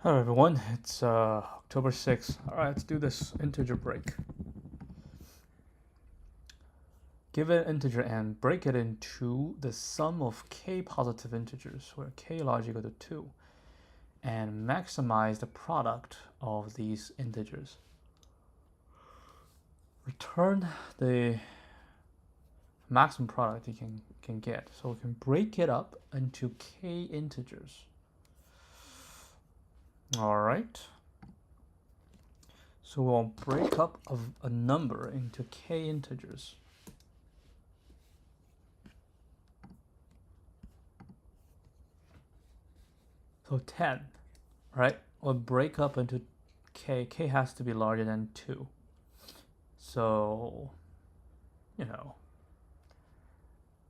Hello everyone, it's October 6th. Alright, let's do this integer break. Give it an integer and break it into the sum of k positive integers, where k large equal to 2, and maximize the product of these integers. Return the maximum product you can get. So we can break it up into k integers. Alright. So we'll break up a number into k integers. So 10, right? We'll break up into k. K has to be larger than 2. So,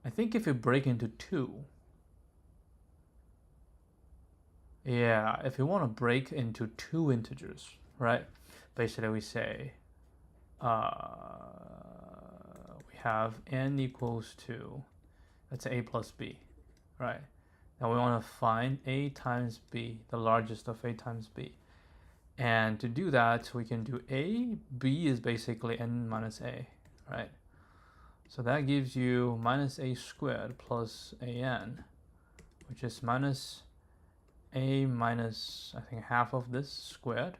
I think if you break into 2, yeah, if you want to break into 2 integers, right? Basically, we say we have n equals to, let's say a plus b, right? Now we want to find a times b, the largest of a times b. And to do that, we can do a, b is basically n minus a, right? So that gives you minus a squared plus an, which is minus a minus, I think, half of this squared,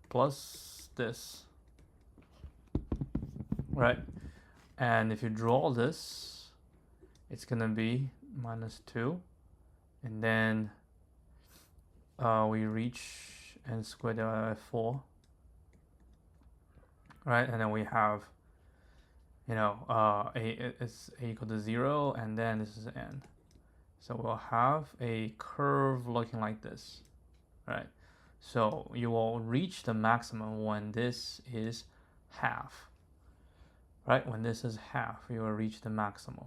plus this, right? And if you draw this, it's gonna be minus 2, and then we reach n squared divided by 4, right? And then we have, a is a equal to 0, and then this is n. So we'll have a curve looking like this, right? So you will reach the maximum when this is half, right? When this is half, you will reach the maximum.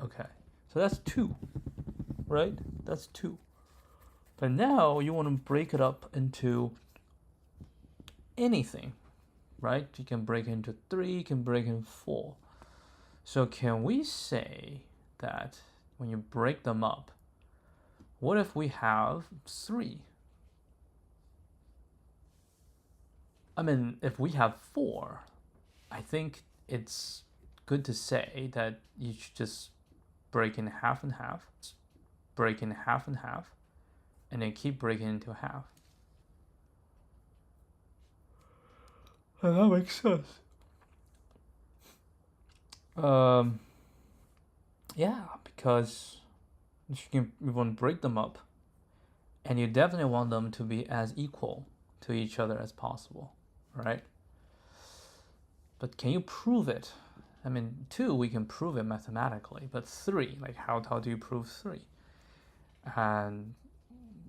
Okay, so that's 2, right? That's 2. But now you want to break it up into anything, right? You can break into 3, you can break into 4. So can we say that when you break them up, what if we have 3? I mean, if we have 4, I think it's good to say that you should just break in half and half, break in half and half, and then keep breaking into half. And that makes sense. Yeah, because you want to break them up, and you definitely want them to be as equal to each other as possible, right? But can you prove it? I mean, 2, we can prove it mathematically, but 3, like how do you prove 3? And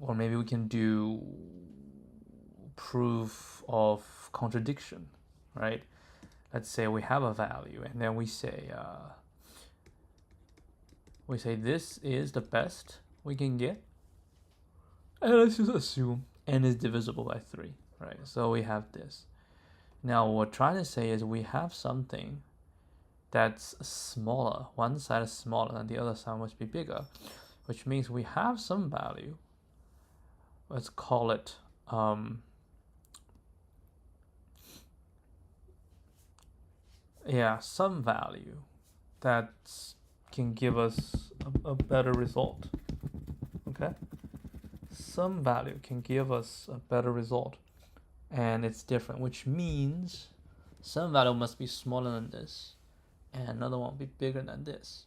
or maybe we can do proof of contradiction, right? Let's say we have a value, and then we say this is the best we can get, and let's just assume n is divisible by 3, right? So we have this. Now what we're trying to say is we have something that's smaller. One side is smaller and the other side must be bigger, which means we have some value. Let's call it some value that can give us a better result. Okay, some value can give us a better result, and it's different, which means some value must be smaller than this, and another one will be bigger than this.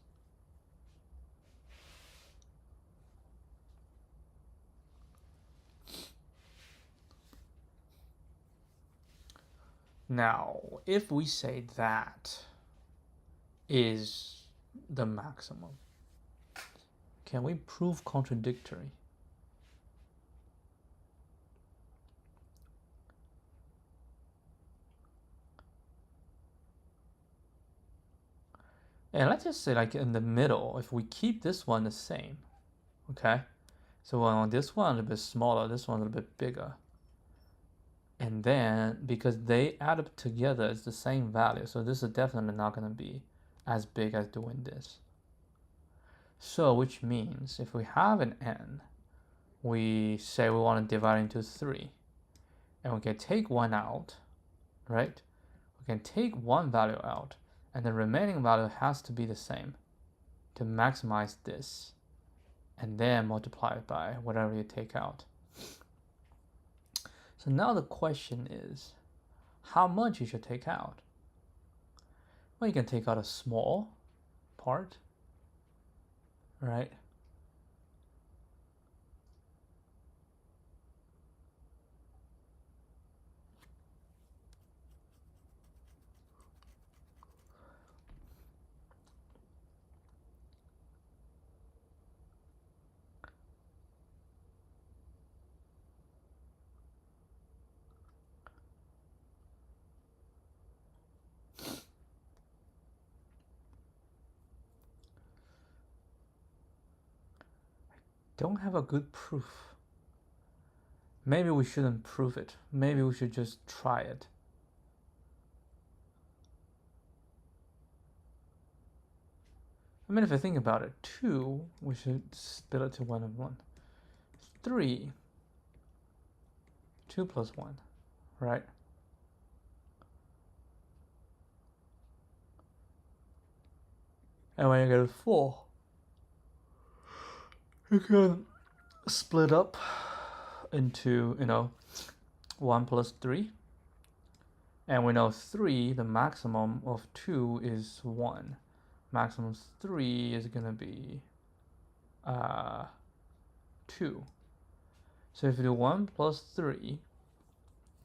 Now, if we say that is the maximum, can we prove contradictory? And let's just say, like, in the middle, if we keep this one the same, okay? So on this one a little bit smaller, this one a little bit bigger. And then, because they add up together, it's the same value. So this is definitely not going to be as big as doing this. So which means if we have an n, we say we want to divide into 3, and we can take 1 out, right? We can take one value out, and the remaining value has to be the same to maximize this, and then multiply it by whatever you take out. So now the question is, how much you should take out? Well, you can take out a small part, right? Don't have a good proof. Maybe we shouldn't prove it. Maybe we should just try it. I mean, if I think about it, 2, we should split it to 1 and 1. 3, 2 plus 1, right? And when you get 4, you can split up into, 1 plus 3. And we know 3, the maximum of 2 is 1. Maximum 3 is going to be 2. So if you do 1 plus 3,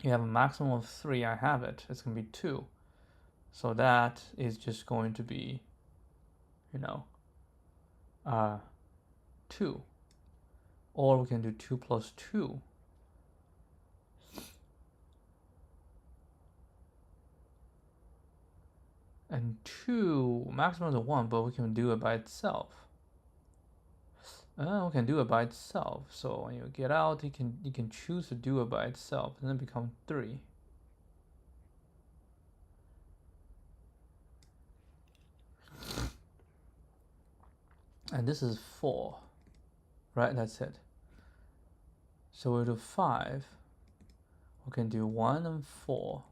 you have a maximum of 3. I have it. It's going to be 2. So that is just going to be, 2. Or we can do 2 plus 2. And 2, maximum is 1, but we can do it by itself. We can do it by itself. So when you get out, you can choose to do it by itself, and then become 3. And this is 4, right? That's it. So we do 5. We can do 1 and 4.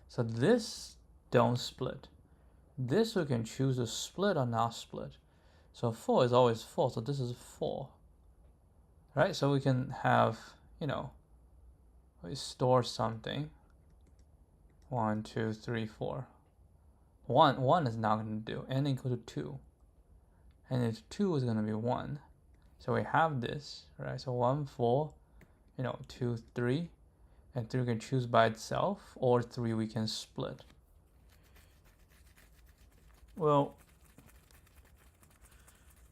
So this don't split. This we can choose to split or not split. So 4 is always 4, so this is 4. Right? So we can have, we store something. 1, 2, 3, 4. 1 is not going to do. N equal to 2. And it's 2 is going to be 1. So we have this, right? So 1, 4, 2, 3. And 3 we can choose by itself, or 3 we can split. Well,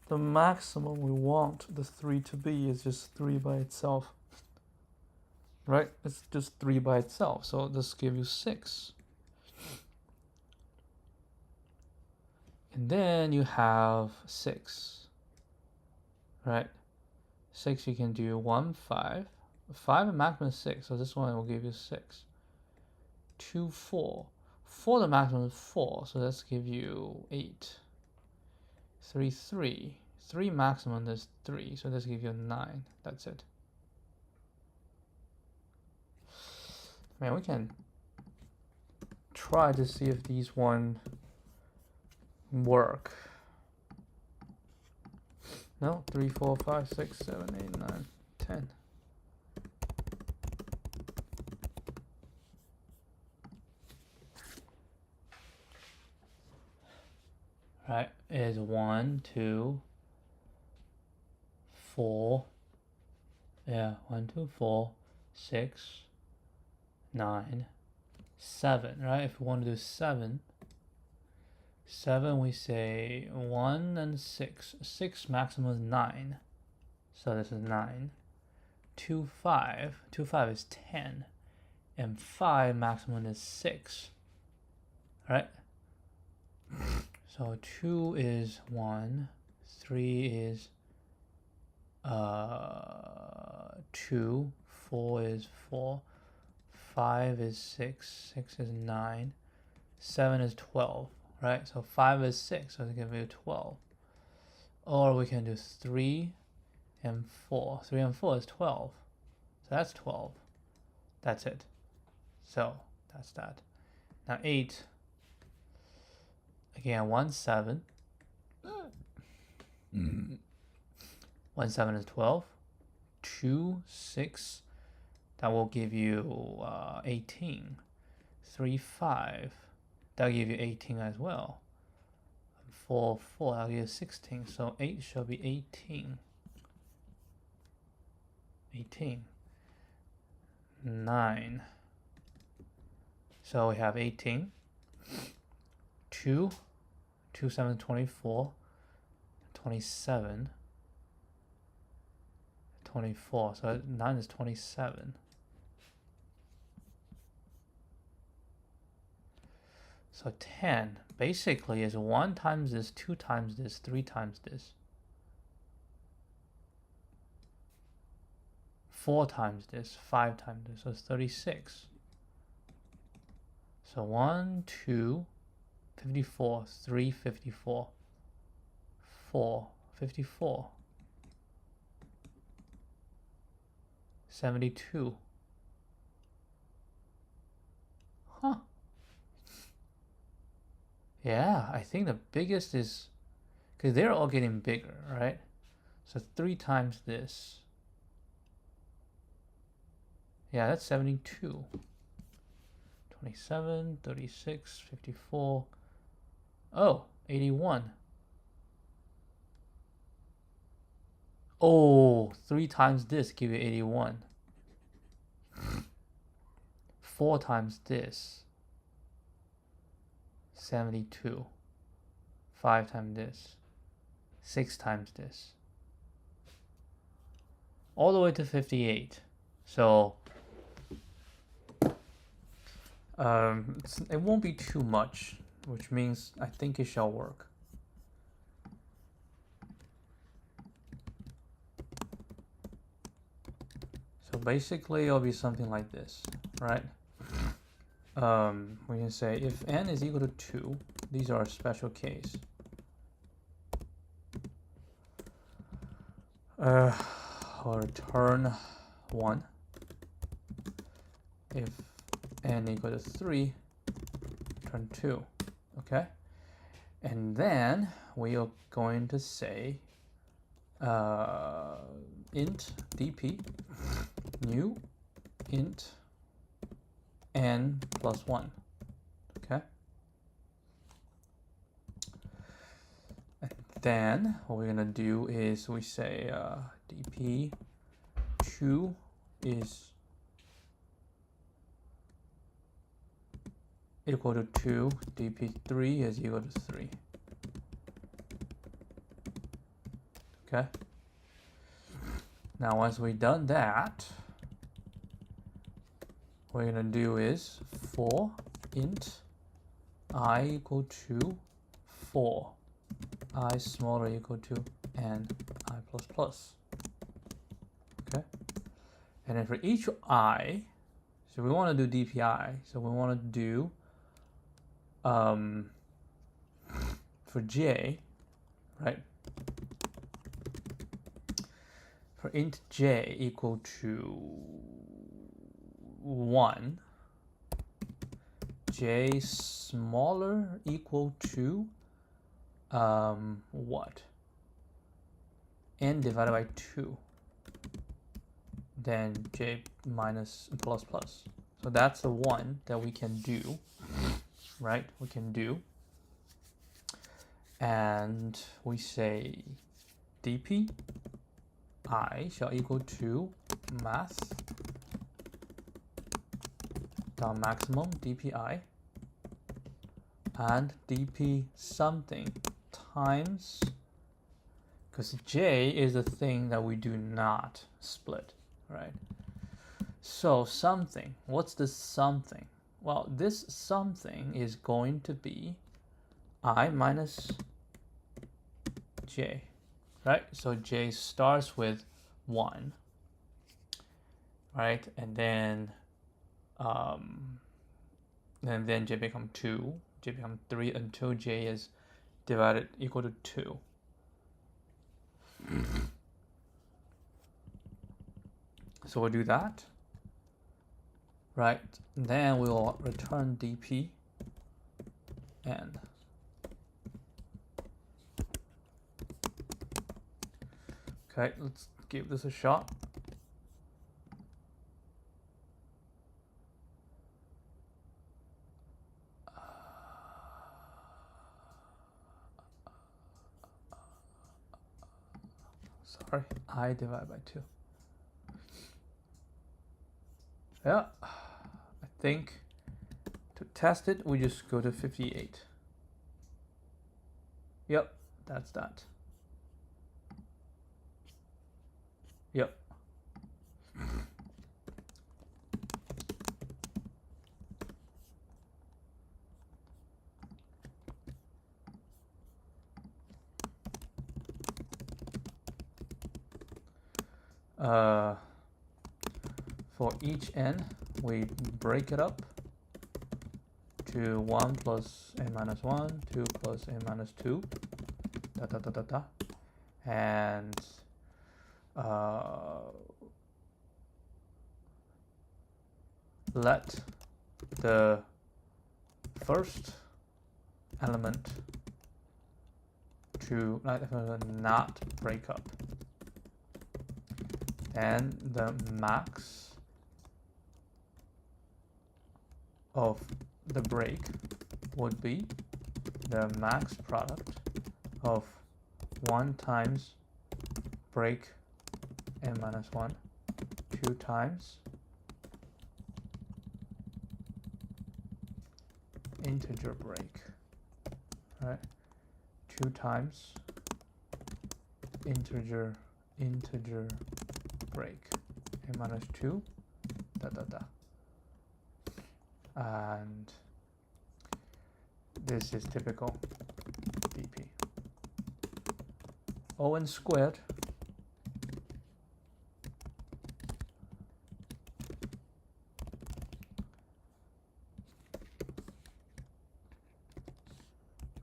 the maximum we want the 3 to be is just 3 by itself. Right? It's just 3 by itself. So this gives you 6. And then you have 6. Right? 6 you can do 1, 5. 5 and maximum is 6, so this one will give you 6. 2, 4. 4 the maximum is 4, so let's give you 8. 3, 3. 3 maximum is 3, so let's give you 9. That's it. Man, we can try to see if these one work. No, 3, 4, 5, 6, 7, 8, 9, 10. Right, is 1, 2, 4. Yeah, 1, 2, 4, 6, 9, 7. Right, if we want to do 7, we say 1 and 6. 6 maximum is 9. So this is 9. 2, 5. 2, 5 is 10. And 5 maximum is 6. Right? So 2 is 1. 3 is 2. 4 is 4. 5 is 6. 6 is 9. 7 is 12. Right? So 5 is 6. So it's going to be 12. Or we can do 3 and 4. 3 and 4 is 12. So that's 12. That's it. So that's that. Now 8. Again, 1, 7. 1, 7 is 12. 2, 6. That will give you 18. 3, 5. That'll give you 18 as well. 4, 4. That'll give you 16. So 8 shall be 18. 18. 9. So we have 18. 2. 2, 7, 24. 27. 24. So 9 is 27. So 10 basically is 1 times this, 2 times this, 3 times this, 4 times this, 5 times this. So it's 36. So 1, 2, 54, 3, 54, 4, 54, 72. Huh. Yeah, I think the biggest is, because they're all getting bigger, right? So 3 times this. Yeah, that's 72. 27, 36, 54. Oh, 81. Oh, 3 times this give you 81. 4 times this. 72. 5 times this. 6 times this. All the way to 58. So it won't be too much, which means I think it shall work. So basically it'll be something like this, right? We can say if n is equal to 2, these are a special case. I'll return 1. If n equal to 3, return 2. Okay? And then we are going to say int dp new int n plus 1. Okay? And then what we're going to do is we say dp 2 is equal to 2, dp3 is equal to 3. Okay? Now once we've done that, what we're going to do is for int I equal to 4, I smaller equal to n I plus plus. Okay? And then for each I, so we want to do dpi, so we want to do for j, right? For int j equal to 1, j smaller equal to what? N divided by 2, then j minus plus plus. So that's the one that we can do, right? We can do. And we say dp I shall equal to math dot maximum dpi and dp something times, because j is the thing that we do not split, right? So something, what's the something? Well, this something is going to be I minus j, right? So j starts with 1, right? And then j become 2, j become 3 until j is divided equal to 2. So we'll do that, right? Then we'll return dp and okay, let's give this a shot. Sorry, I divide by 2. Yeah, I think to test it, we just go to 58. Yep, that's that. Yep. For each n, we break it up to 1 plus n minus 1, 2 plus n minus 2, da da da da da, and let the first element to not break up. Then the max of the break would be the max product of 1 times break n minus 1, 2 times integer break, right? 2 times integer break n minus 2, da da da. And this is typical dp. O(n) squared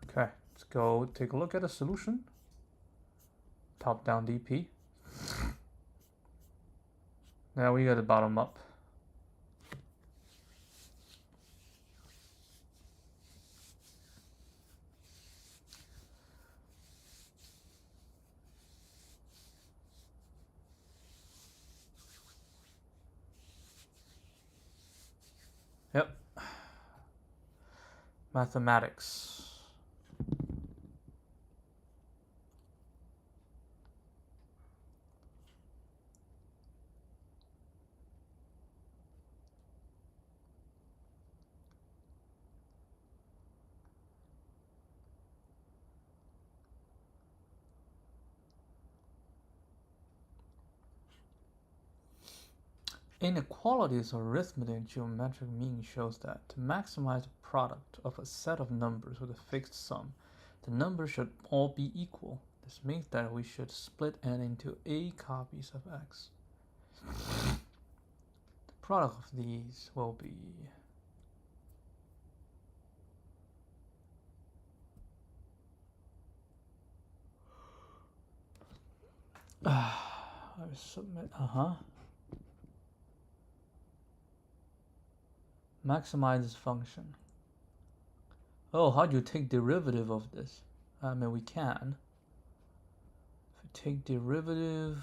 okay, let's go take a look at the solution. Top down dp. Now we got the bottom up. Yep. Mathematics. Inequalities of arithmetic and geometric mean shows that to maximize the product of a set of numbers with a fixed sum, the numbers should all be equal. This means that we should split n into a copies of x. The product of these will be I submit maximize this function. Oh, how do you take derivative of this? I mean, we can. If we take derivative,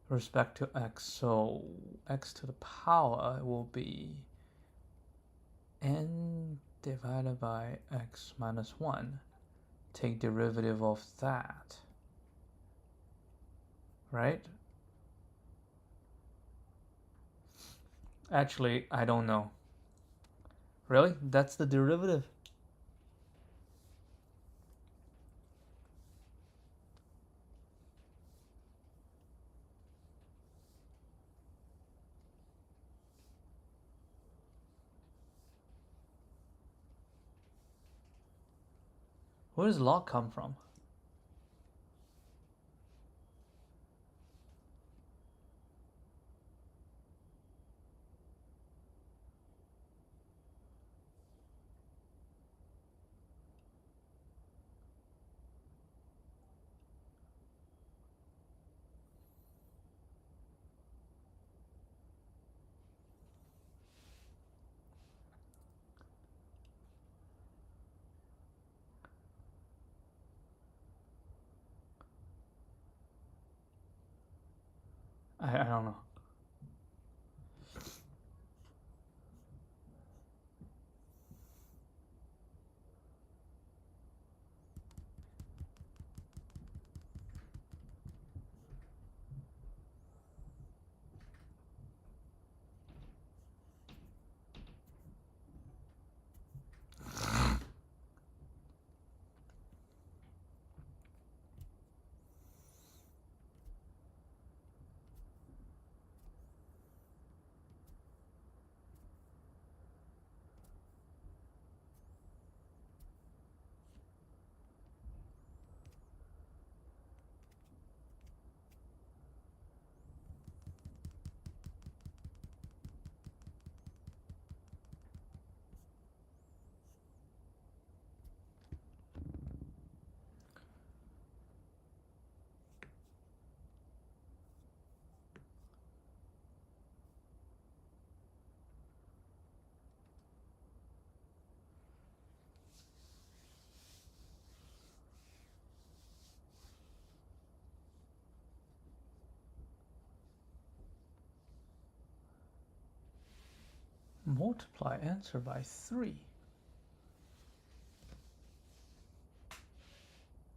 respect to x, so x to the power will be n divided by x minus 1. Take derivative of that, right? Actually, I don't know. Really? That's the derivative? Where does log come from? I don't know. Multiply answer by 3.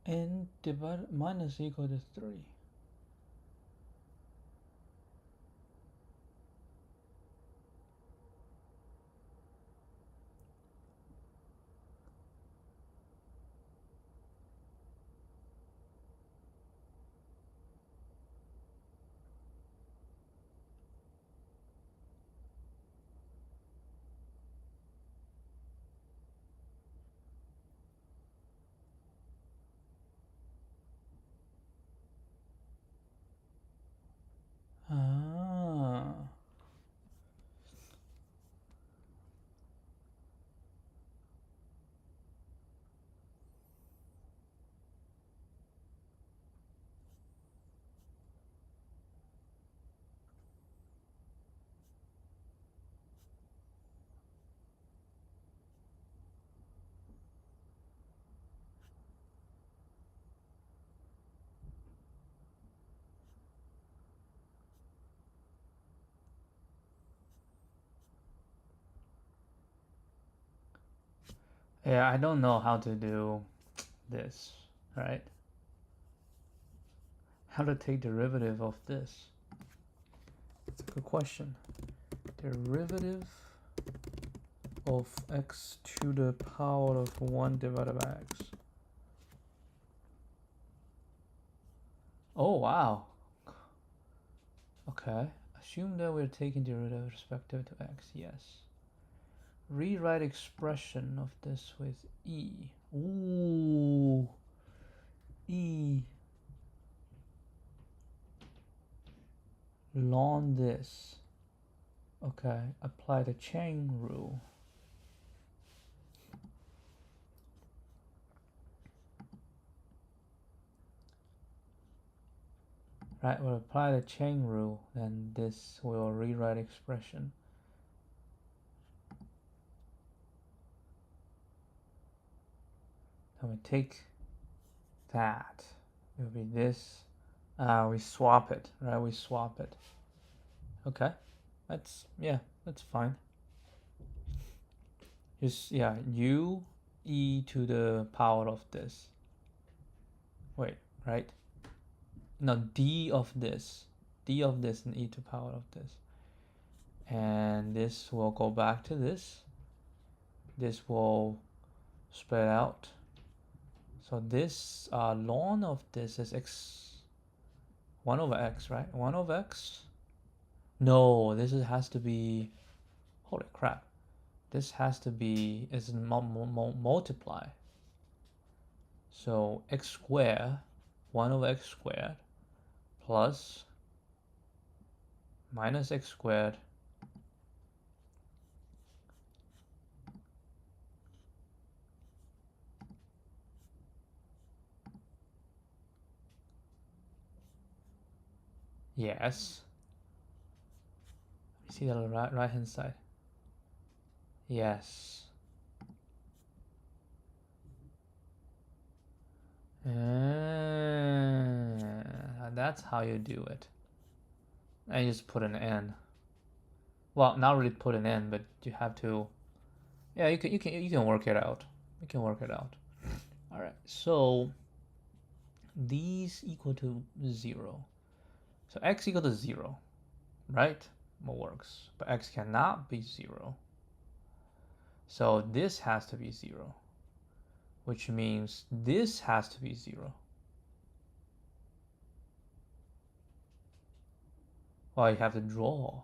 And divide minus equal to 3. Ah. Yeah, I don't know how to do this, right? How to take derivative of this? It's a good question. Derivative of x to the power of 1 divided by x. Oh, wow. Okay. Assume that we're taking derivative with respect to x. Yes. Rewrite expression of this with e. Ooh. E. Ln this. Okay. Apply the chain rule. Right, we'll apply the chain rule, then this will rewrite expression. Then we take that. It will be this. We swap it, right? We swap it. Okay, that's fine. Just u e to the power of this. Wait, right? No, d of this and e to the power of this. And this will go back to this. This will spread out. So this ln of this is x 1 over x, right? 1 over x. No, this has to be. Holy crap! This has to be is multiply. So x squared, 1 over x squared, plus minus x squared yes. You see that on the right hand side? Yes. That's how you do it. and you just put an n. Well, not really put an n, but you have to. Yeah, you can work it out. You can work it out. All right, so these equal to 0. So x equal to 0, right? What works? But x cannot be 0. So this has to be 0, which means this has to be 0. Well, you have to draw.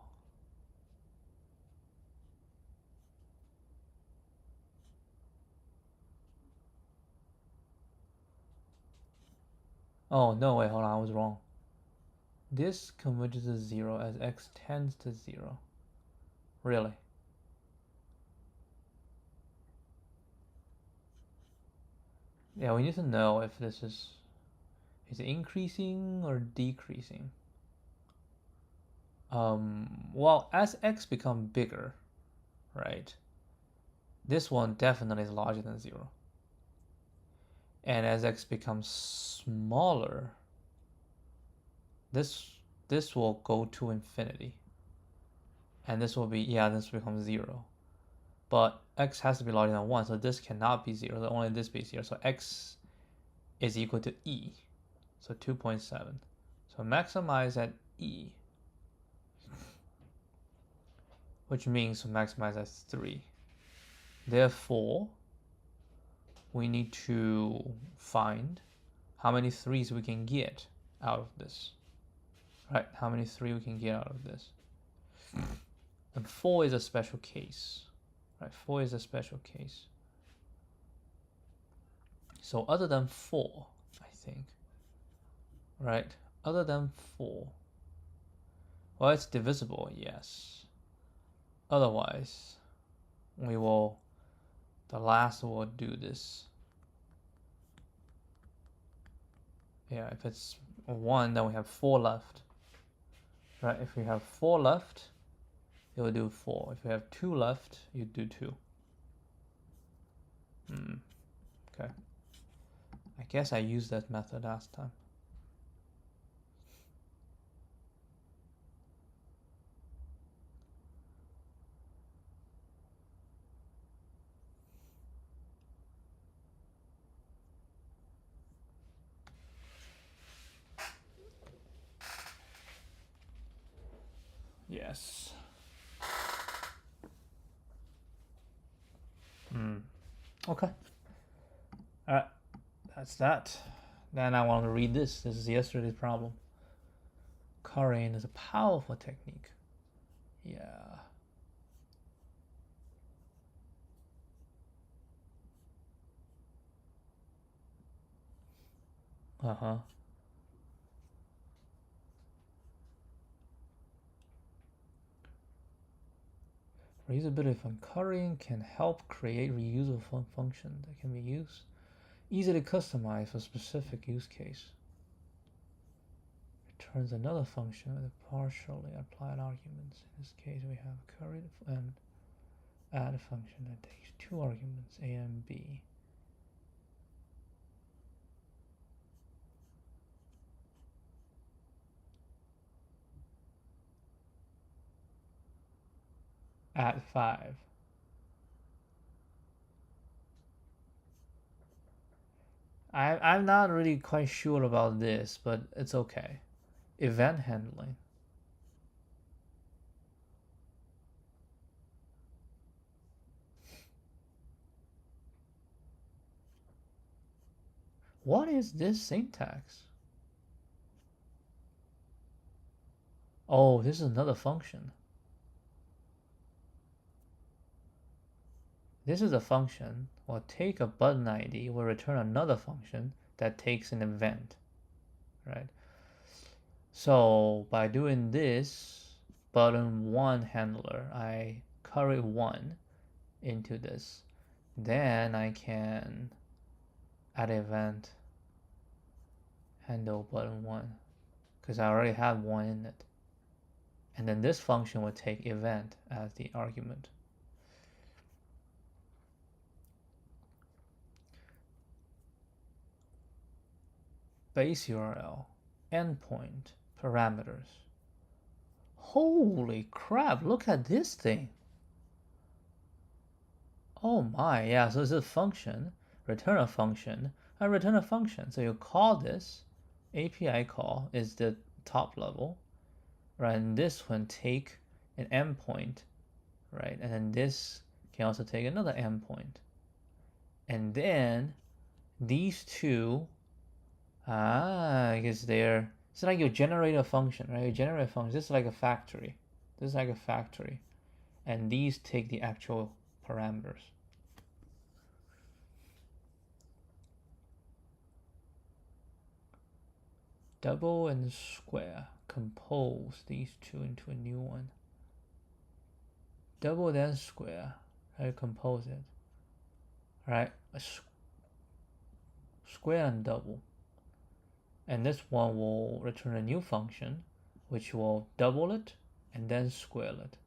Oh, no, wait, hold on, I was wrong. This converges to 0 as x tends to 0. Really? Yeah, we need to know if this is it increasing or decreasing. Well, as x become bigger, right? This one definitely is larger than 0. And as x becomes smaller, this will go to infinity. And this will be, yeah, this becomes 0. But x has to be larger than 1, so this cannot be 0, so only this be 0. So x is equal to e, so 2.7. So maximize at e, which means to maximize at 3. Therefore, we need to find how many 3s we can get out of this. Right, how many 3 we can get out of this. And 4 is a special case. Right, 4 is a special case. So other than 4, I think. Right, other than 4. Well, it's divisible, yes. Otherwise, we will, the last will do this. Yeah, if it's 1, then we have 4 left. Right, if we have 4 left, it will do 4. If you have 2 left, you do 2. Okay. I guess I used that method last time. Yes. Okay. All right. That's that. Then I want to read this. This is yesterday's problem. Currying is a powerful technique. Yeah. Uh-huh. Reusability from currying can help create reusable functions that can be used easily customized for specific use case. Returns another function with partially applied arguments. In this case, we have curry and add a function that takes 2 arguments, a and b. Add 5. I'm not really quite sure about this, but it's okay. Event handling. What is this syntax? Oh, this is another function. This is a function. Will take a button ID, will return another function that takes an event, right? So by doing this button 1 handler, I curry 1 into this. Then I can add event handle button 1 because I already have 1 in it. And then this function will take event as the argument. Base URL, endpoint, parameters. Holy crap, look at this thing. Oh my, yeah, so it's a function, return a function, and return a function. So you call this, API call is the top level, right? And this one take an endpoint, right? And then this can also take another endpoint. And then these two, I guess it's like you generate a function, right? You generate a function, this is like a factory. This is like a factory. And these take the actual parameters. Double and square, compose these two into a new one. Double then square, right? Compose it, right? Square and double. And this one will return a new function, which will double it and then square it.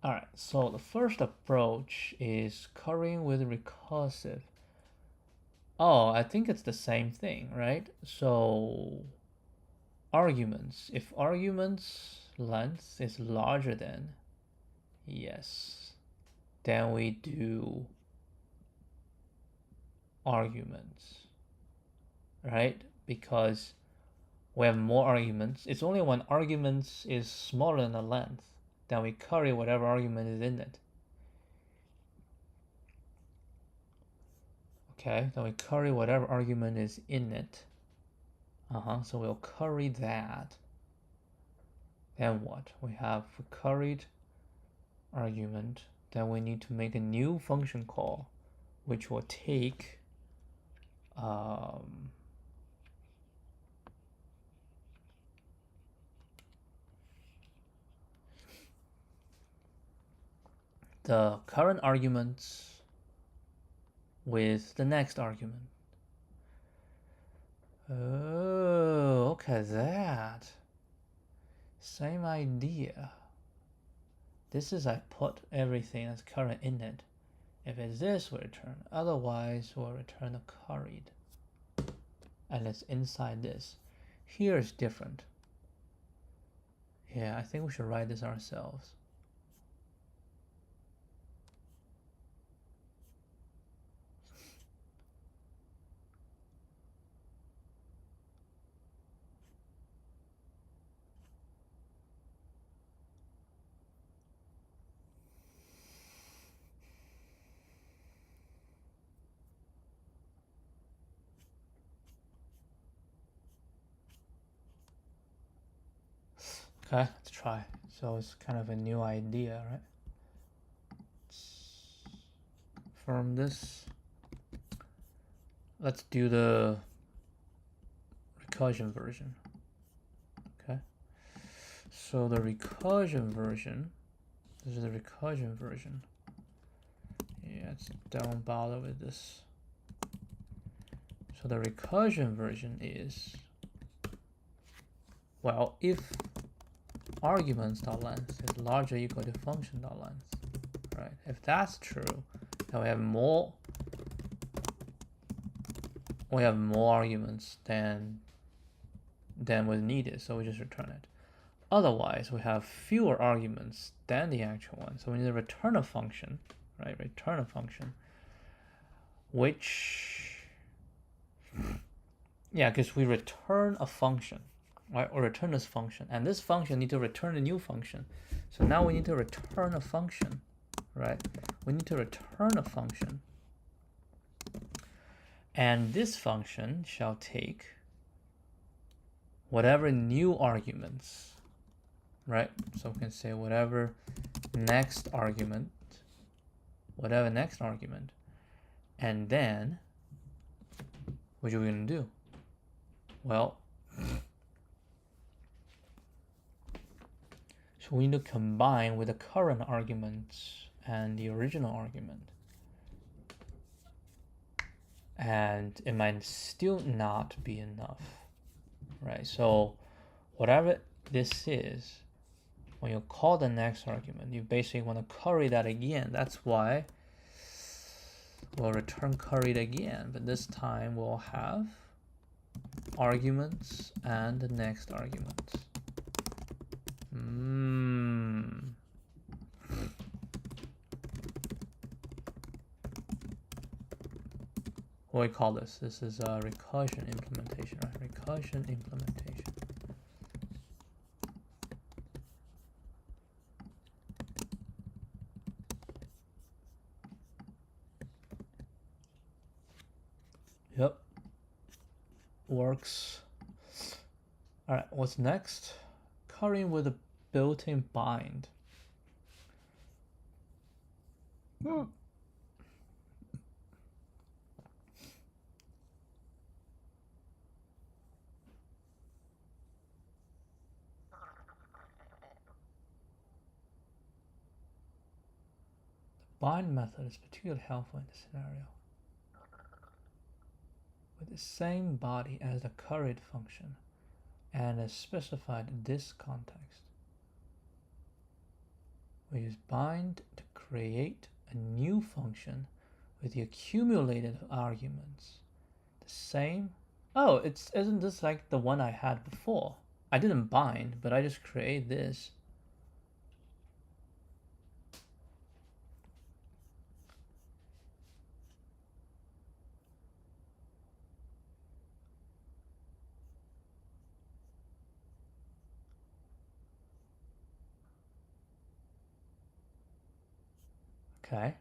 All right, so the first approach is currying with recursive. Oh, I think it's the same thing, right? So arguments, if arguments length is larger than, yes, then we do arguments, right? Because we have more arguments. It's only when arguments is smaller than the length then we curry whatever argument is in it. Okay, then we curry whatever argument is in it. So we'll curry that. Then what? We have curried argument. Then we need to make a new function call, which will take the current arguments with the next argument. Oh, okay, that. Same idea. This is I put everything that's current in it. If it's this, we'll return. Otherwise, we'll return the curried. And it's inside this. Here is different. Yeah, I think we should write this ourselves. Okay, let's try. So it's kind of a new idea, right? From this, let's do the recursion version. Okay, so the recursion version, this is the recursion version. Yeah, don't bother with this. So the recursion version is, well, if arguments.length is larger or equal to function.length, right? If that's true, then we have more arguments than was needed, so we just return it. Otherwise, we have fewer arguments than the actual one, so we need to return a function, right? Return a function, which, yeah, because we return a function, right? Or return this function, and this function need to return a new function. So now we need to return a function, right? We need to return a function, and this function shall take whatever new arguments, right? So we can say whatever next argument, and then what are we going to do? Well, so we need to combine with the current arguments and the original argument. And it might still not be enough, right? So whatever this is, when you call the next argument, you basically want to curry that again. That's why we'll return curried again, but this time we'll have arguments and the next arguments. What do we call this? This is a recursion implementation, right? Recursion implementation. Yep. Works. All right, what's next? Currying with a built-in bind. Bind method is particularly helpful in this scenario. With the same body as the curried function and as specified in this context, we use bind to create a new function with the accumulated arguments. The same. Oh, isn't this like the one I had before? I didn't bind, but I just create this. Okay.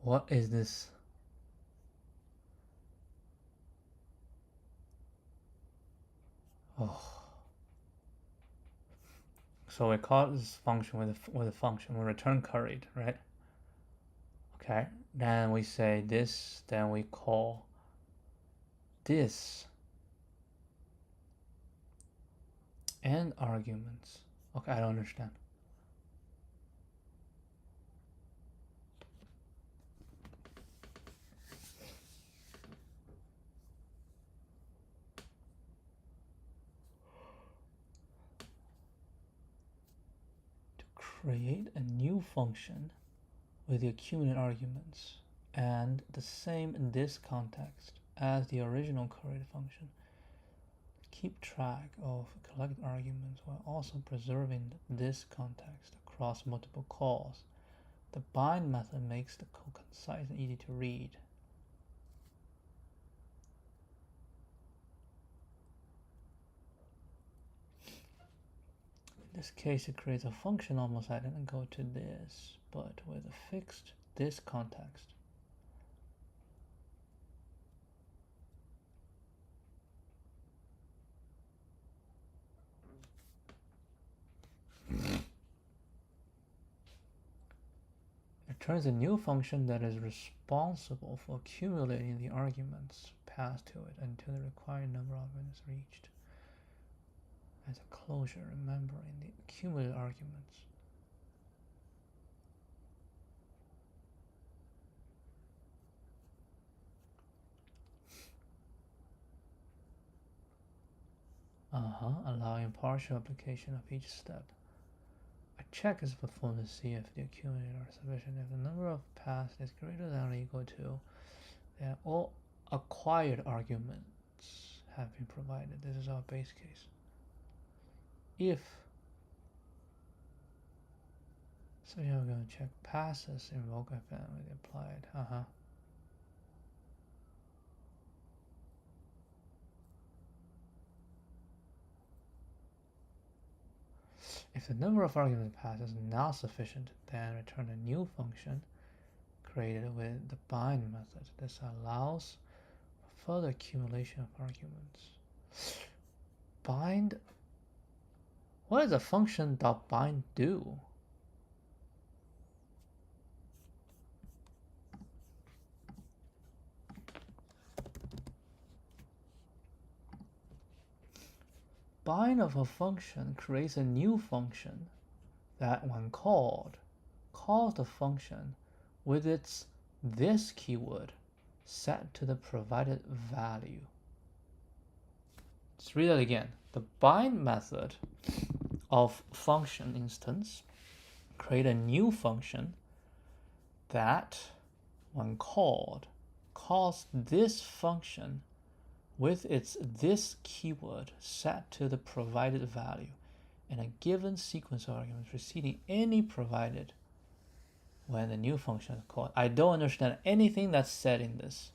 What is this? Oh. So we call this function with a function. We return curried, right? Okay. Then we say this. Then we call this and arguments. Okay, I don't understand. To create a new function with the accumulated arguments and the same in this context as the original curried function. Keep track of collected arguments while also preserving this context across multiple calls. The bind method makes the code concise and easy to read. In this case, it creates a function almost identical to this, but with a fixed this context. Returns a new function that is responsible for accumulating the arguments passed to it until the required number of them is reached. As a closure, remembering the accumulated arguments. Allowing partial application of each step. A check is performed to see if the accumulated are sufficient. If the number of passed is greater than or equal to, then all acquired arguments have been provided. This is our base case. If so, here we're going to check passes, invoke event with the applied. If the number of arguments passed is not sufficient, then return a new function created with the bind method. This allows further accumulation of arguments. Bind. What does a function .bind do? Bind of a function creates a new function that, when called, calls the function with its this keyword set to the provided value. Let's read that again. The bind method of function instance create a new function that, when called, calls this function with its this keyword set to the provided value and a given sequence of arguments preceding any provided when the new function is called. I don't understand anything that's said in this.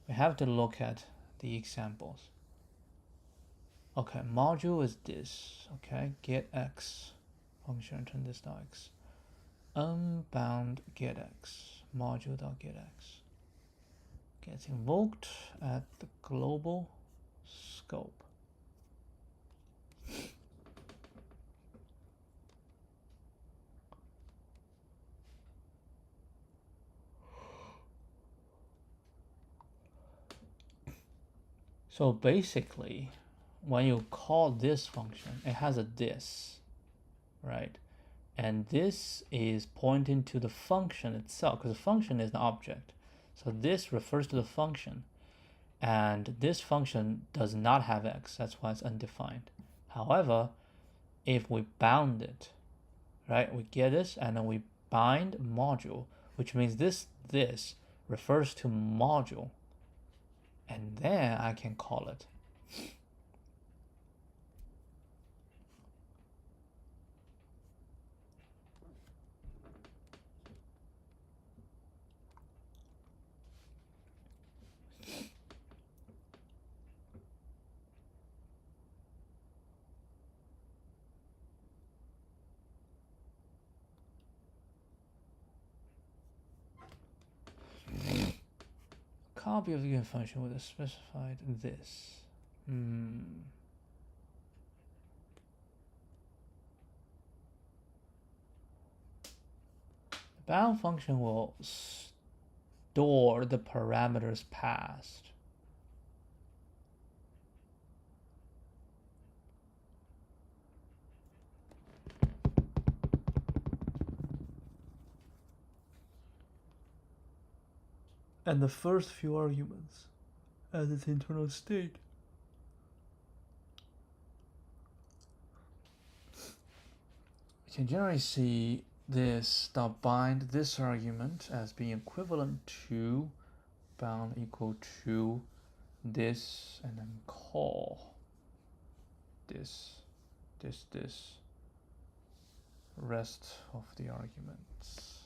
We have to look at the examples. Okay, module is this. Okay, get x function return this dot x. Unbound get x module.getx gets invoked at the global scope. So basically, when you call this function, it has a this, right? And this is pointing to the function itself, because the function is an object. So this refers to the function, and this function does not have x. That's why it's undefined. However, if we bound it, right, we get this, and then we bind module, which means this refers to module, and then I can call it. Copy of the given function with a specified this. The bound function will store the parameters passed. And the first few arguments as its internal state. We can generally see this dot bind this argument as being equivalent to bound equal to this, and then call this rest of the arguments.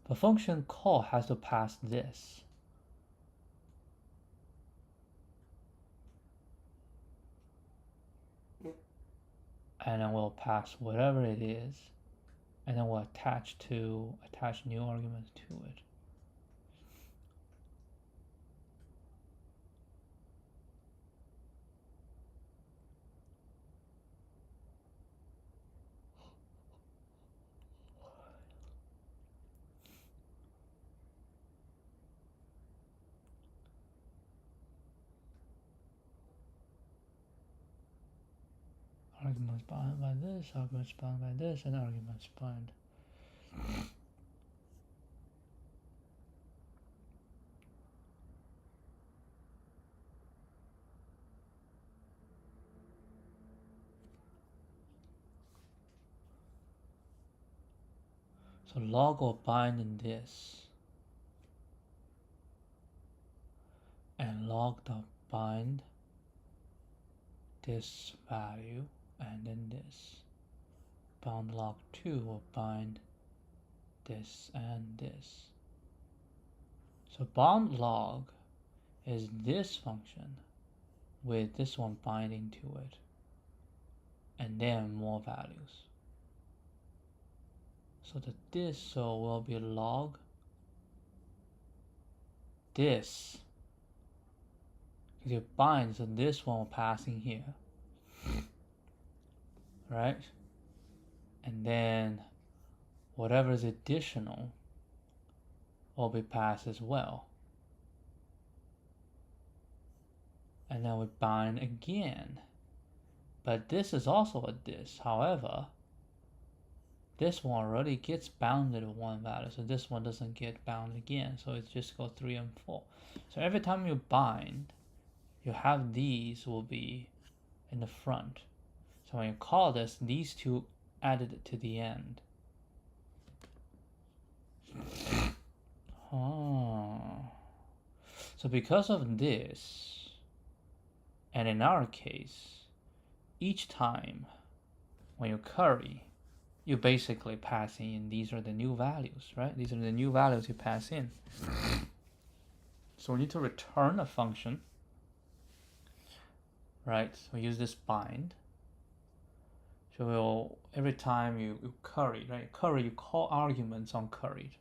The function call has to pass this. And then we'll pass whatever it is, and then we'll attach new arguments to it. Arguments bound by this, arguments bound by this, and arguments bound. So log will bind in this, and log dot bind this value, and then this. Bound log 2 will bind this and this. So bound log is this function with this one binding to it, and then more values. So the this will be log this, because it binds, so this one will pass in here, right? And then whatever is additional will be passed as well. And then we bind again. But this is also a this. However, this one already gets bounded with one value, so this one doesn't get bound again, so it just goes 3 and 4. So every time you bind, you have these will be in the front. So when you call this, these two added to the end. Oh. So because of this, and in our case, each time when you curry, you basically pass in, these are the new values, right? These are the new values you pass in. So we need to return a function, right? So we use this bind. So we'll, every time you curry, right? Curry, you call arguments on curried.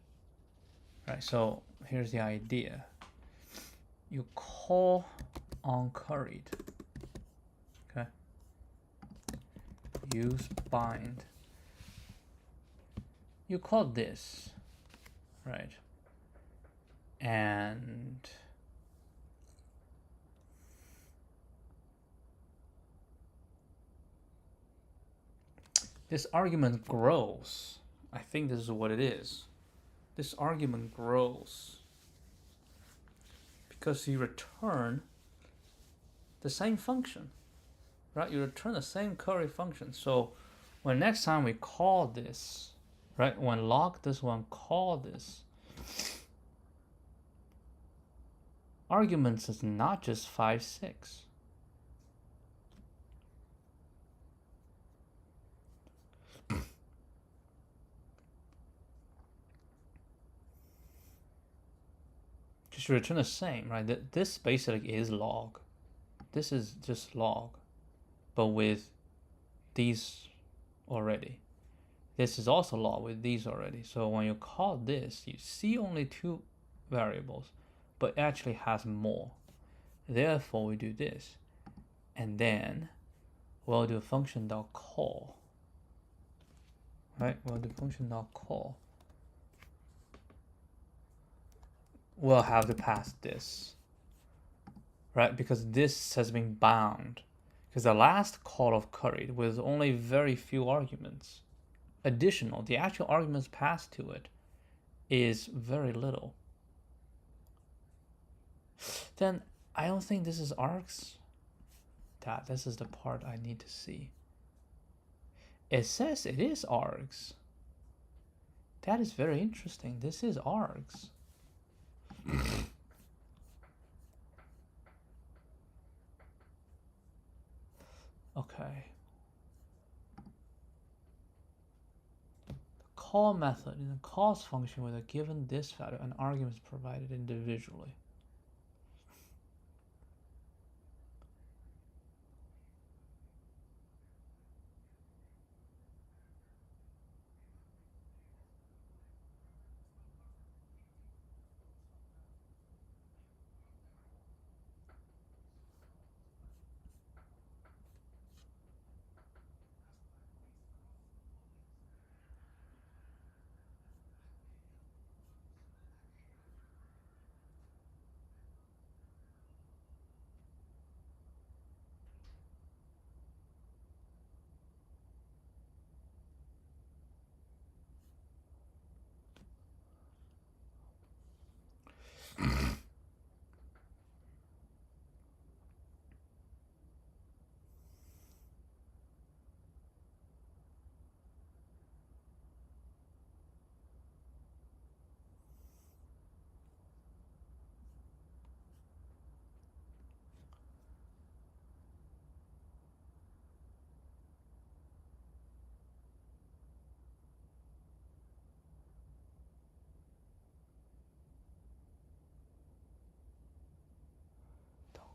Right, so here's the idea. You call on curried. Okay. Use bind. You call this, right? And this argument grows. I think this is what it is. This argument grows because you return the same function, right? You return the same curry function. So when next time we call this, right? When log this one, call this, arguments is not just 5, 6. Just return the same, right? This basically is log. This is just log, but with these already. This is also log with these already. So when you call this, you see only 2 variables, but actually has more. Therefore, we do this, and then we'll do function.call. Right? We'll do function.call. We'll have to pass this, right? Because this has been bound. Because the last call of curried with only very few arguments. Additional, the actual arguments passed to it is very little. Then I don't think this is args. This is the part I need to see. It says it is args. That is very interesting. This is args. Okay. The call method in the calls function with a given this value, an argument is provided individually.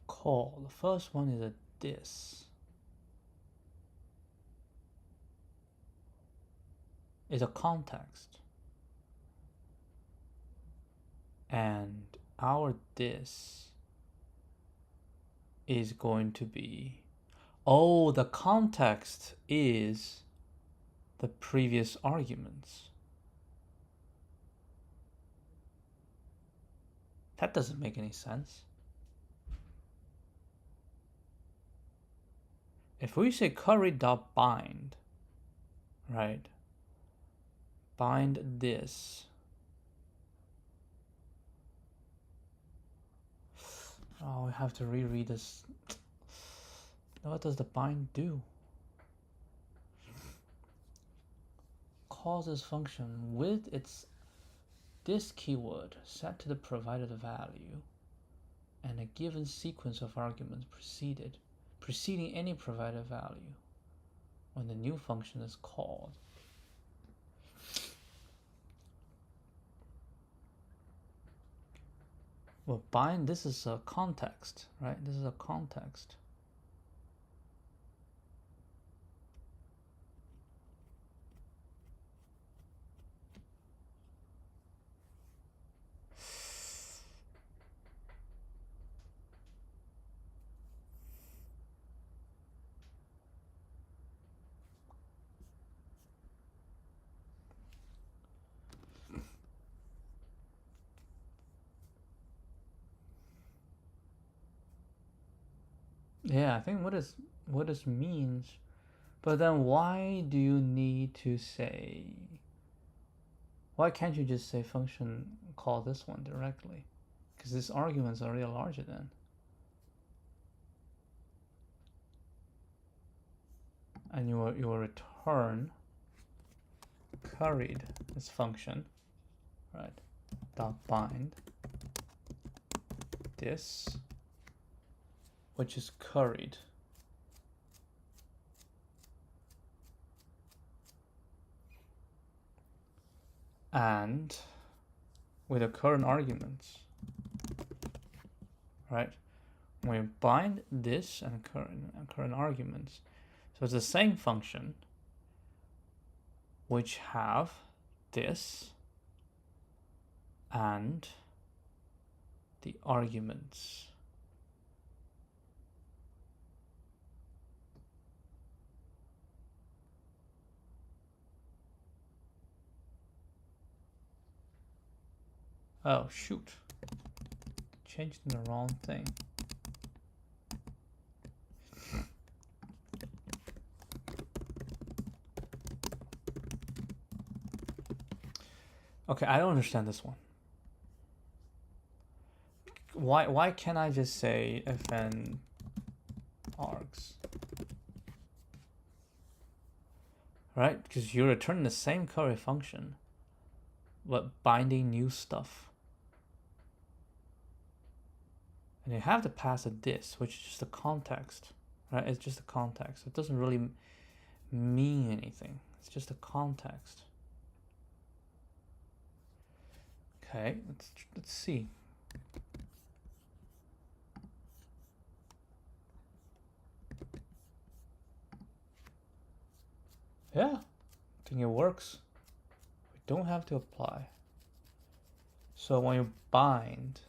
Call. The first one is a this. Is a context. And our this is going to be, oh, the context is the previous arguments. That doesn't make any sense. If we say curry.bind, right? bind this. Oh, we have to reread this. What does the bind do? Calls this function with this keyword set to the provided value and a given sequence of arguments preceding any provided value when the new function is called. Well, bind, this is a context, right? This is a context. Yeah, I think what this means, but then why do you need to say, why can't you just say function call this one directly? Because these arguments are really larger then. And you will return curried this function, right? Dot bind this, which is curried. And with the current arguments, right? When you bind this and current arguments, so it's the same function which have this and the arguments. Oh shoot, changed the wrong thing. Okay, I don't understand this one. Why can't I just say fn args? Right? Because you're returning the same curry function, but binding new stuff. And you have to pass a this, which is just a context, right? It's just a context. It doesn't really mean anything. It's just a context. Okay, let's see. Yeah, I think it works. We don't have to apply. So when you bind,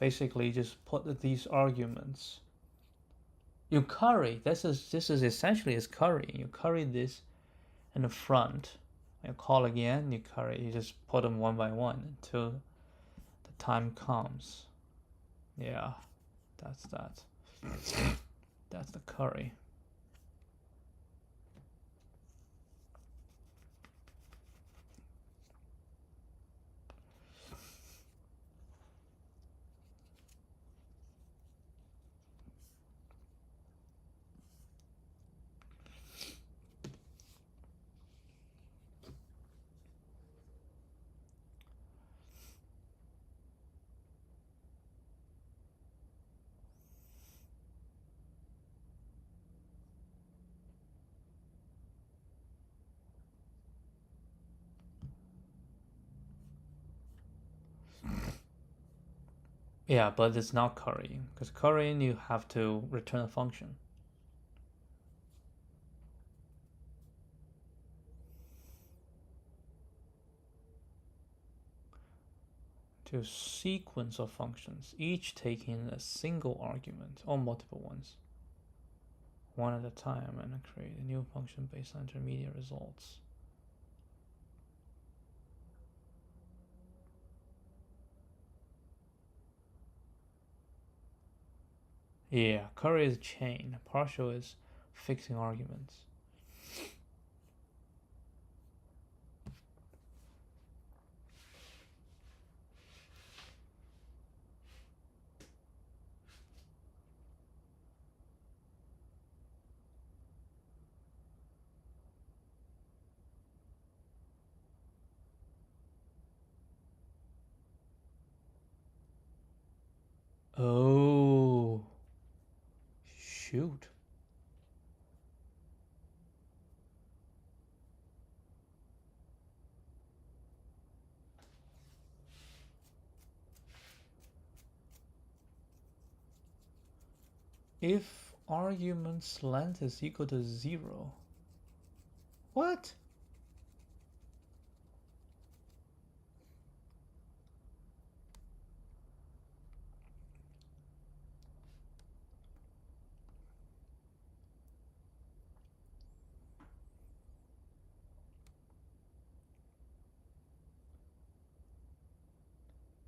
basically just put these arguments. You curry. This is essentially is curry. You curry this in the front. You call again. You curry. You just put them one by one until the time comes. Yeah, that's that. That's the curry. Yeah, but it's not currying, because currying you have to return a function. To a sequence of functions, each taking a single argument or multiple ones, one at a time, and create a new function based on intermediate results. Yeah, curry is chain, partial is fixing arguments. shoot. If argument's length is equal to 0. What?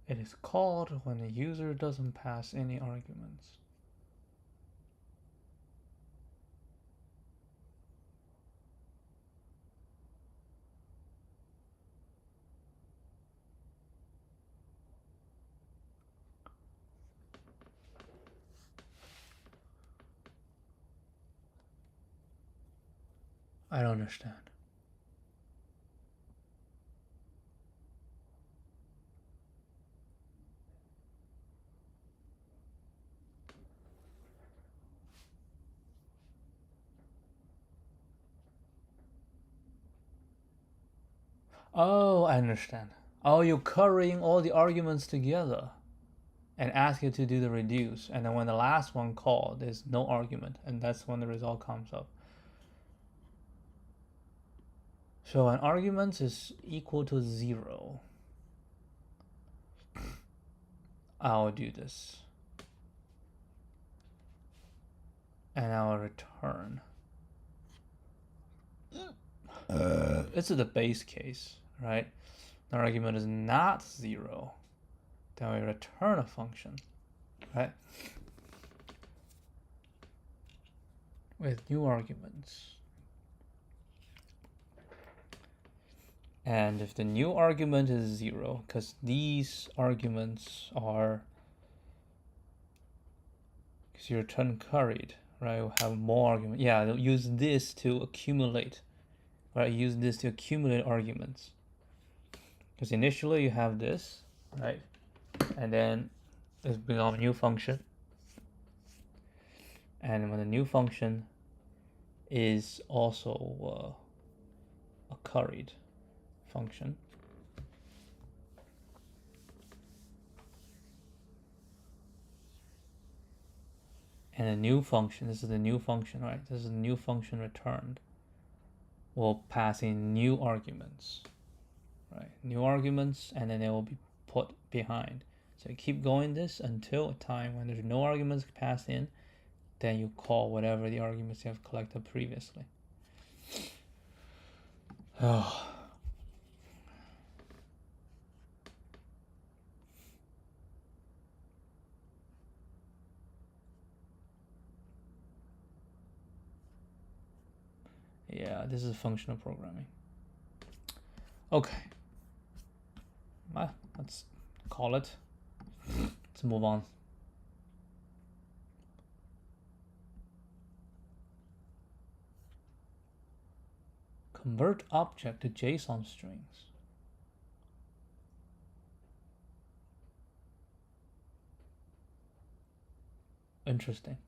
It is called when the user doesn't pass any arguments. I don't understand. Oh, I understand. Oh, you're currying all the arguments together and ask it to do the reduce. And then when the last one called, there's no argument. And that's when the result comes up. So an argument is equal to 0. I'll do this. And I'll return. This is the base case, right? The argument is not 0. Then we return a function, right? With new arguments. And if the new argument is 0, because these arguments are, because you return curried, right? We'll have more arguments. Yeah, they'll use this to accumulate, right? Use this to accumulate arguments. Because initially you have this, right? And then it's become a new function. And when the new function is also a curried function, and a new function, this is the new function, right? This is the new function returned. We'll pass in new arguments, right? New arguments, and then they will be put behind. So you keep going this until a time when there's no arguments passed in, then you call whatever the arguments you have collected previously. Oh. Yeah, this is functional programming. Okay. Well, let's call it. Let's move on. Convert object to JSON strings. Interesting.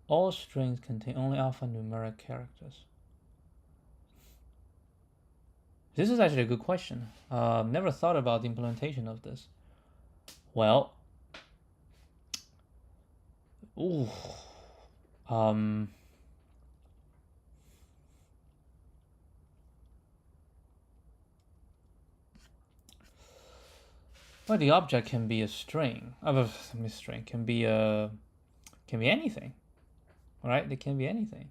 All strings contain only alphanumeric characters. This is actually a good question. Never thought about the implementation of this. Well, ooh, well, the object can be a string. String can be anything, right? It can be anything.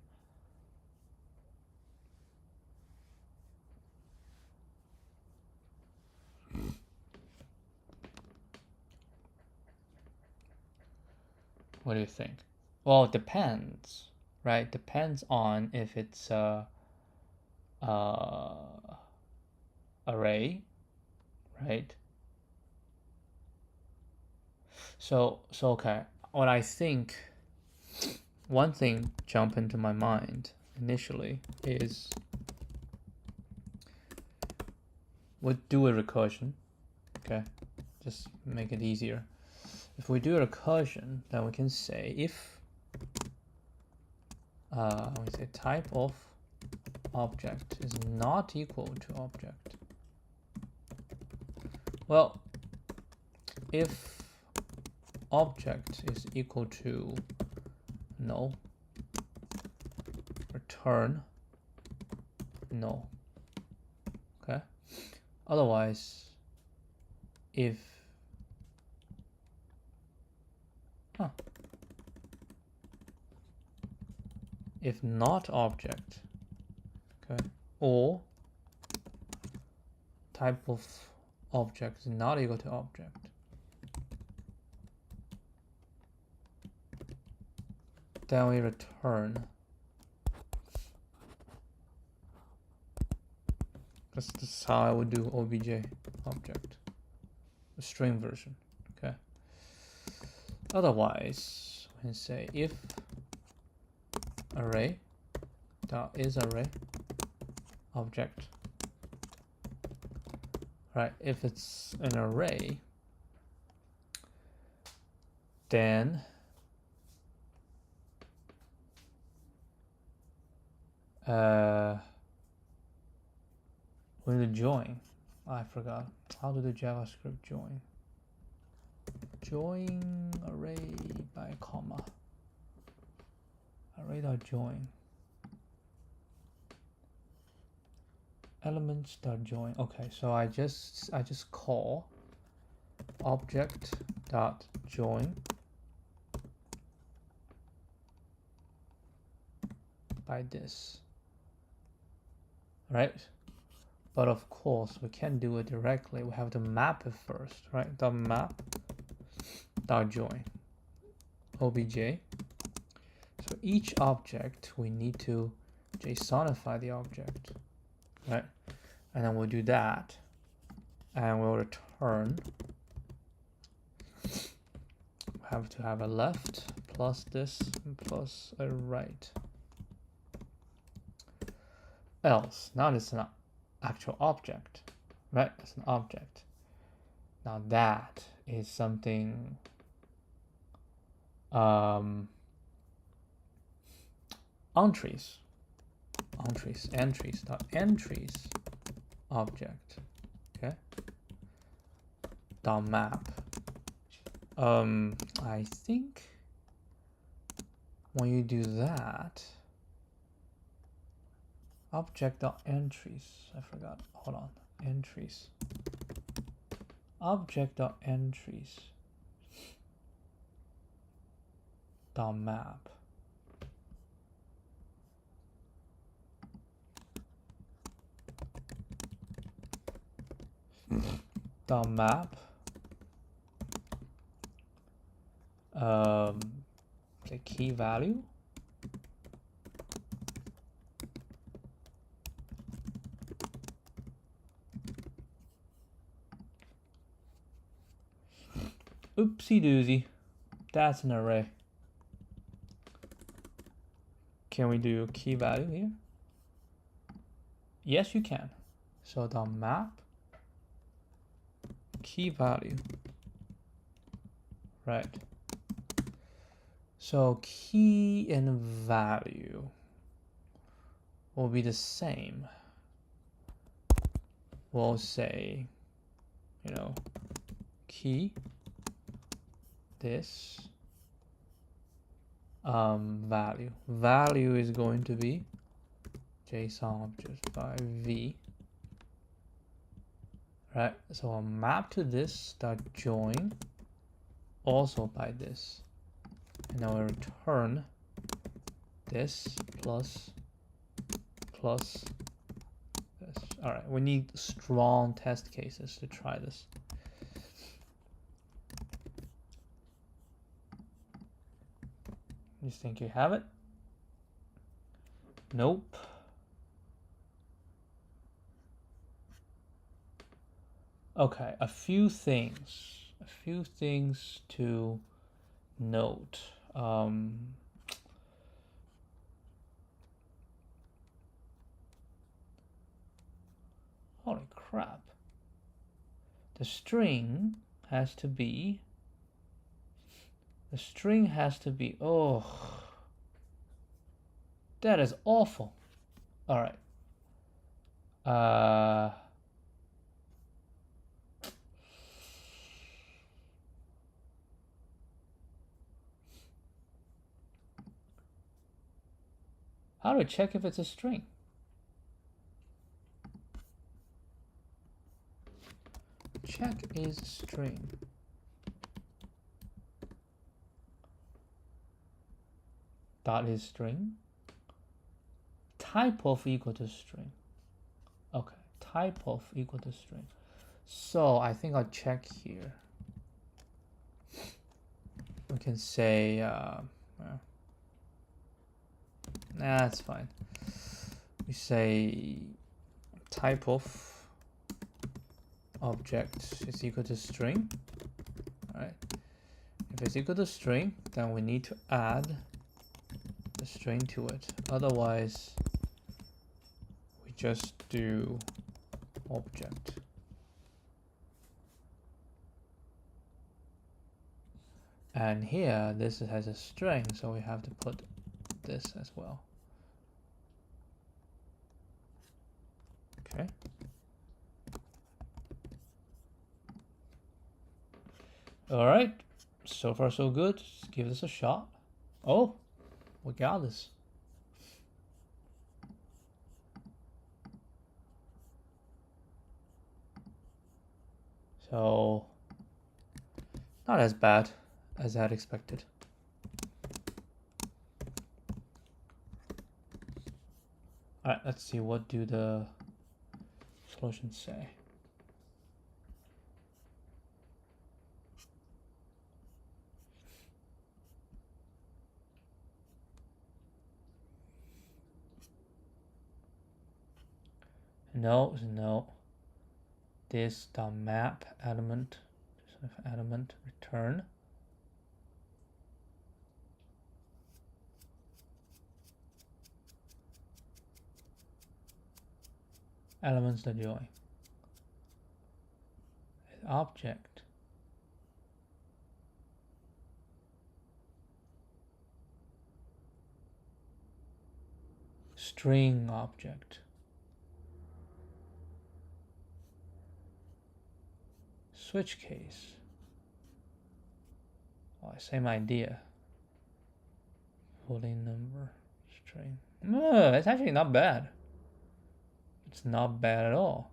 What do you think? Well, it depends, right? Depends on if it's array, right? So okay. What I think, one thing jump into my mind initially is would do a recursion, okay? Just make it easier. if we do a recursion, then we can say if we say type of object is not equal to object. Well, if object is equal to null, return null. Okay. Otherwise, if if not object, okay, or type of object is not equal to object, then we return. This is how I would do obj object, the string version. Okay. Otherwise, we can say if array dot is array object. Right. If it's an array, then we need to join. I forgot how to do JavaScript join. Join array by comma. Array.join. Elements.join. Okay, so I just call object.join by this. Right? But of course we can't do it directly. We have to map it first, right? The map dot join obj. So each object we need to JSONify the object, right? And then we'll do that, and we'll return. We have to have a left plus this plus a right. Else, now it's an actual object, right? It's an object. Now that is something entries object, okay, dot map. I think when you do that, object.entries, I forgot, hold on, entries, object.entries dot map. Dot map the key value oopsie doozy, that's an array. Can we do key value here? Yes, you can. So the map key value, right? So key and value will be the same. We'll say, you know, key this value. Value is going to be JSON object by v. Right, so I'll map to this dot join also by this, and now I return this plus this. All right, we need strong test cases to try this. You think you have it? Nope. Okay, a few things to note. Holy crap. The string has to be The string has to be, oh, that is awful. All right. How do I check if it's a string? Check is string. Dot is string. Type of equal to string. Okay, type of equal to string. So I think I'll check here. We can say, nah, that's fine. We say type of object is equal to string. All right. If it's equal to string, then we need to add the string to it. Otherwise, we just do object. And here, this has a string, so we have to put this as well. Okay. All right. So far, so good. Let's give this a shot. Oh, we got this. So, not as bad as I had expected. All right, let's see, what do the solutions say? No. This map element, return. Elements that join. Object. String object. Switch case. Oh, same idea. Boolean number, string. No, it's actually not bad. It's not bad at all.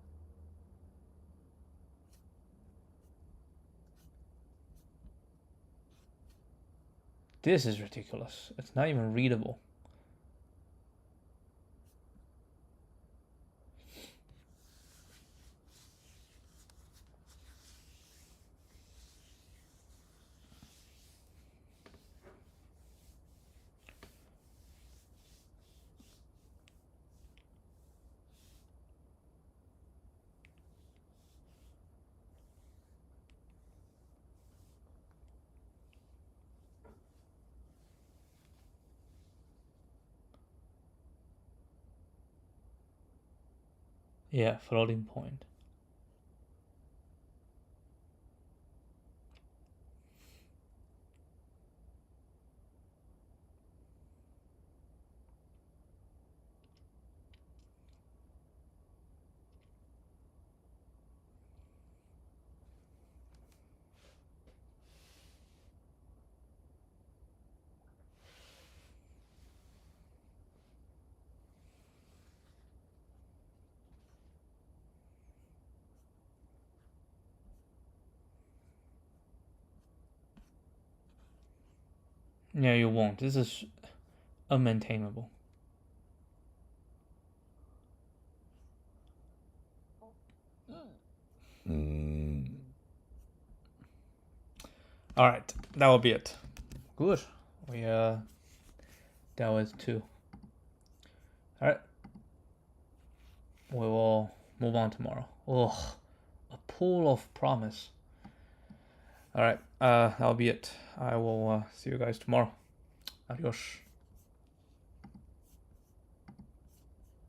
This is ridiculous. It's not even readable. Yeah, floating point. Yeah, you won't. This is unmaintainable. All right, that will be it. Good. We that was 2. All right. We will move on tomorrow. Oh, a pool of promise. All right, that'll be it. I will see you guys tomorrow. Adios.